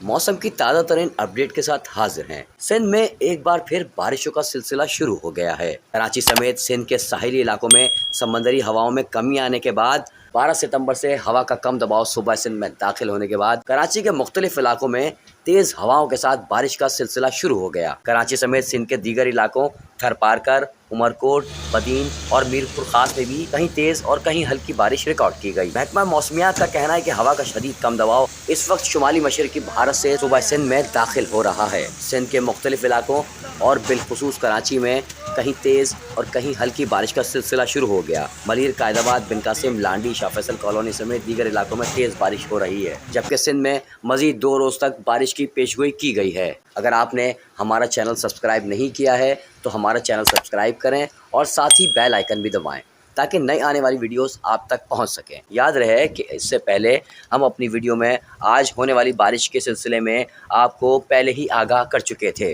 मौसम की ताज़ा तरीन अपडेट के साथ हाजिर हैं। सिंध में एक बार फिर बारिशों का सिलसिला शुरू हो गया है। कराची समेत सिंध के साहिली इलाकों में समंदरी हवाओं में कमी आने के बाद 12 सितंबर से हवा का कम दबाव सूबा सिंध में दाखिल होने के बाद कराची के मुख्तलिफ इलाकों में तेज हवाओं के साथ बारिश का सिलसिला शुरू हो गया। कराची समेत सिंध के दीगर इलाकों थरपारकर, उमरकोट, बदीन और मीरपुर खास में भी कहीं तेज और कहीं हल्की बारिश रिकॉर्ड की गई। महकमा मौसमियात का कहना है कि हवा का शदीद कम दबाव इस वक्त शुमाली मशरकी भारत से सूबा सिंध में दाखिल हो रहा है। सिंध के मुख्तलिफ इलाकों और बिलखुसूस कराची में कहीं तेज और कहीं हल्की बारिश का सिलसिला शुरू हो गया। मलिर, कायदाबाद, बिन कासिम, लांडी, शाह फैसल कॉलोनी समेत दीगर इलाकों में तेज बारिश हो रही है, जबकि सिंध में मजीद 2 रोज तक बारिश की पेशगोई की गई है। अगर आपने हमारा चैनल सब्सक्राइब नहीं किया है तो हमारा चैनल सब्सक्राइब करें और साथ ही बेल आइकन भी दबाएं ताकि नई आने वाली वीडियोस आप तक पहुंच सकें। याद रहे कि इससे पहले हम अपनी वीडियो में आज होने वाली बारिश के सिलसिले में आपको पहले ही आगाह कर चुके थे।